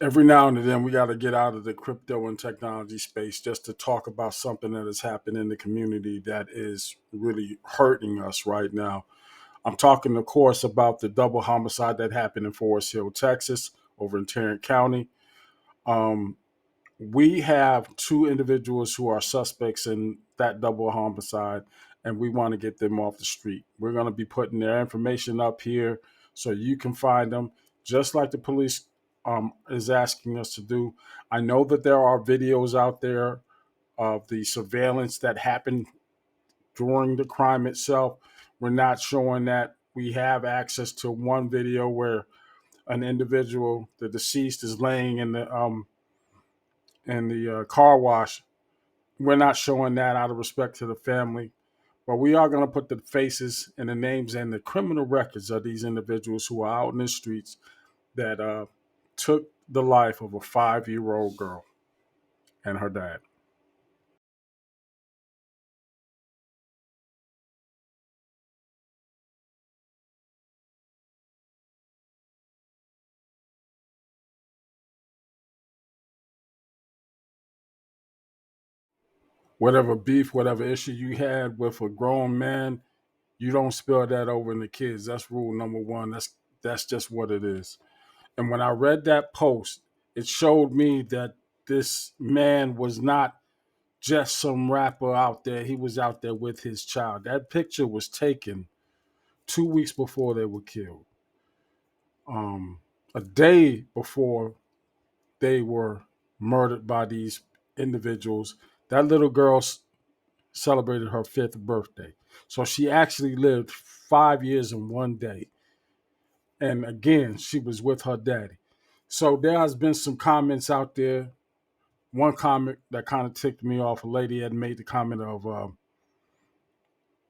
Every now and then we got to get out of the crypto and technology space just to talk about something that has happened in the community that is really hurting us right now. I'm talking, of course, about the double homicide that happened in Forest Hill, Texas, over in Tarrant County. Um, we have two individuals who are suspects in that double homicide, and we want to get them off the street. We're going to be putting their information up here so you can find them, just like the police is asking us to do. I know that there are videos out there of the surveillance that happened during the crime itself. We're not showing that. We have access to one video where an individual, the deceased, is laying in the car wash. We're not showing that out of respect to the family, but we are going to put the faces and the names and the criminal records of these individuals who are out in the streets that took the life of a 5-year-old girl and her dad. Whatever beef, whatever issue you had with a grown man, you don't spill that over in the kids. That's rule number one. That's just what it is. And when I read that post, it showed me that this man was not just some rapper out there. He was out there with his child. That picture was taken 2 weeks before they were killed. Um, a day before they were murdered by these individuals. That little girl celebrated her fifth birthday. So she actually lived 5 years in one day. And again, she was with her daddy. So there has been some comments out there. One comment that kind of ticked me off, a lady had made the comment of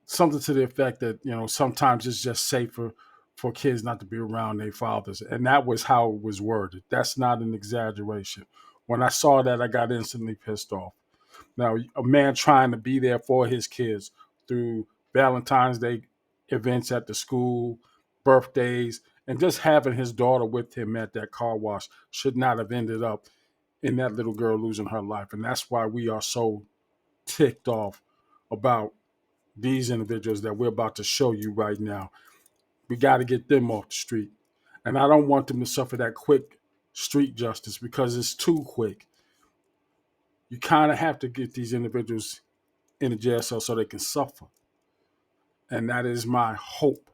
something to the effect that, sometimes it's just safer for kids not to be around their fathers. And that was how it was worded. That's not an exaggeration. When I saw that, I got instantly pissed off. Now, a man trying to be there for his kids through Valentine's Day events at the school, birthdays, and just having his daughter with him at that car wash should not have ended up in that little girl losing her life. And that's why we are so ticked off about these individuals that we're about to show you right now. We got to get them off the street. And I don't want them to suffer that quick street justice because it's too quick. You kind of have to get these individuals in a jail cell so they can suffer. And that is my hope.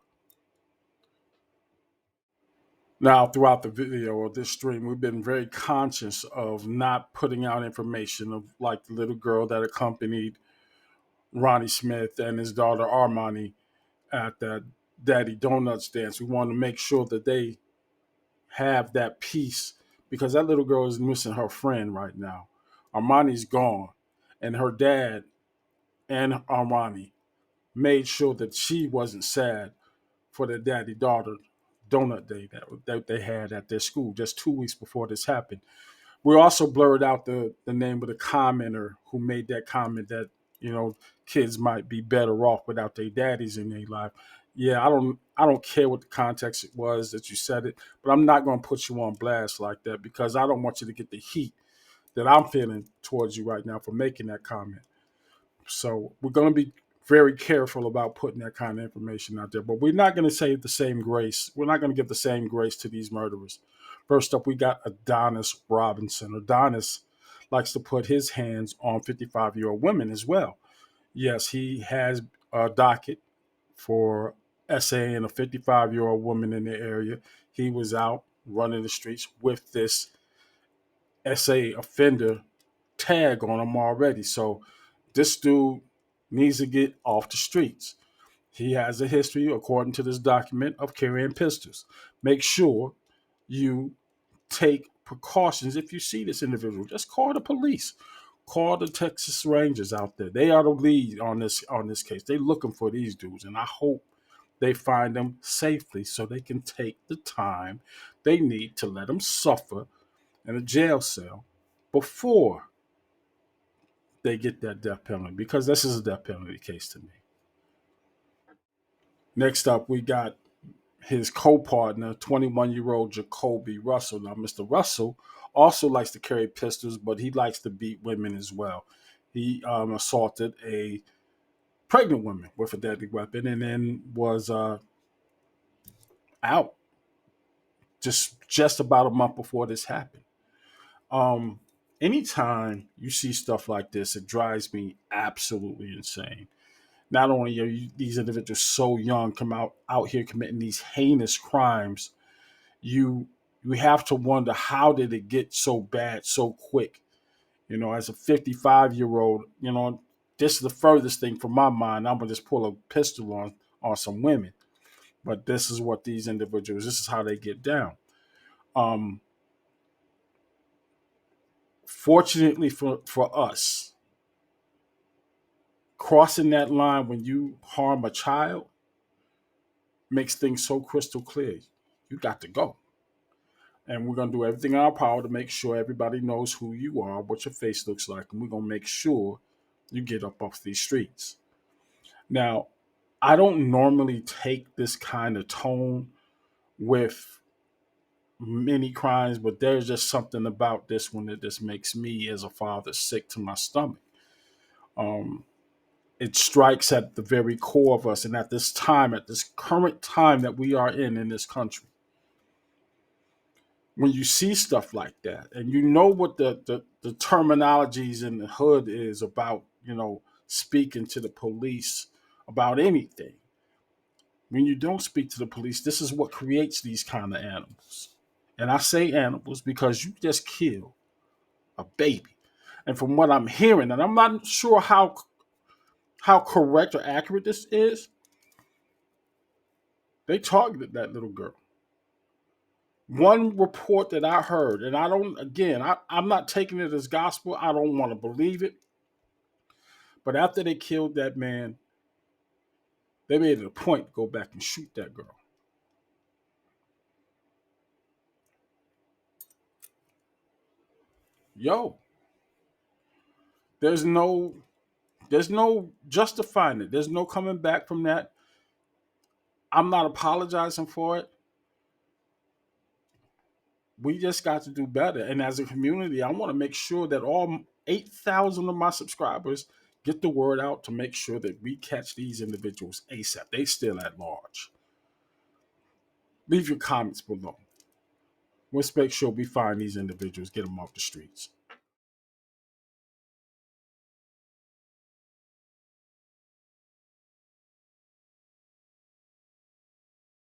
Now, throughout the video of this stream, we've been very conscious of not putting out information of like the little girl that accompanied Ronnie Smith and his daughter Armani at that Daddy Donuts dance. We want to make sure that they have that peace because that little girl is missing her friend right now. Armani's gone, and her dad and Armani made sure that she wasn't sad for the daddy daughter donut day that they had at their school just 2 weeks before this happened. We also blurred out the name of the commenter who made that comment that you know kids might be better off without their daddies in their life. Yeah, I don't care what the context it was that you said it, but I'm not going to put you on blast like that because I don't want you to get the heat that I'm feeling towards you right now for making that comment. So we're going to be very careful about putting that kind of information out there. But we're not going to say the same grace. We're not going to give the same grace to these murderers. First up, we got Adonis Robinson. Adonis likes to put his hands on 55-year-old women as well. Yes, he has a docket for essaying a 55-year-old woman in the area. He was out running the streets with this essay offender tag on him already. So this dude needs to get off the streets. He has a history, according to this document, of carrying pistols. Make sure you take precautions if you see this individual. Just call the police. Call the Texas Rangers out there. They are the lead on this case. They're looking for these dudes, and I hope they find them safely so they can take the time they need to let them suffer in a jail cell before they get that death penalty because this is a death penalty case to me. Next up, we got his co-partner, 21-year-old Jacoby Russell. Now, Mr. Russell also likes to carry pistols, but he likes to beat women as well. He assaulted a pregnant woman with a deadly weapon and then was out just about a month before this happened. Um, Anytime you see stuff like this, it drives me absolutely insane. Not only are these individuals so young, come out here committing these heinous crimes, you you have to wonder, how did it get so bad so quick? As a 55-year-old, this is the furthest thing from my mind. I'm gonna just pull a pistol on some women, but this is what these individuals. This is how they get down. Um, Fortunately for us, crossing that line when you harm a child makes things so crystal clear. You got to go. And we're going to do everything in our power to make sure everybody knows who you are, what your face looks like, and we're going to make sure you get up off these streets. Now, I don't normally take this kind of tone with many crimes, but there's just something about this one that just makes me, as a father, sick to my stomach. Um, it strikes at the very core of us, and at this time, at this current time that we are in this country, when you see stuff like that, and you know what the terminologies in the hood is about, speaking to the police about anything. When you don't speak to the police, this is what creates these kind of animals. And I say animals because you just killed a baby. And from what I'm hearing, and I'm not sure how correct or accurate this is, they targeted that little girl. One report that I heard, and I don't, again, I'm not taking it as gospel. I don't want to believe it. But after they killed that man, they made it a point to go back and shoot that girl. Yo, there's no there's no justifying it. There's no coming back from that. I'm not apologizing for it. We just got to do better. And as a community, I want to make sure that all 8,000 of my subscribers get the word out to make sure that we catch these individuals ASAP. They still at large. Leave your comments below. Let's make sure we find these individuals, get them off the streets.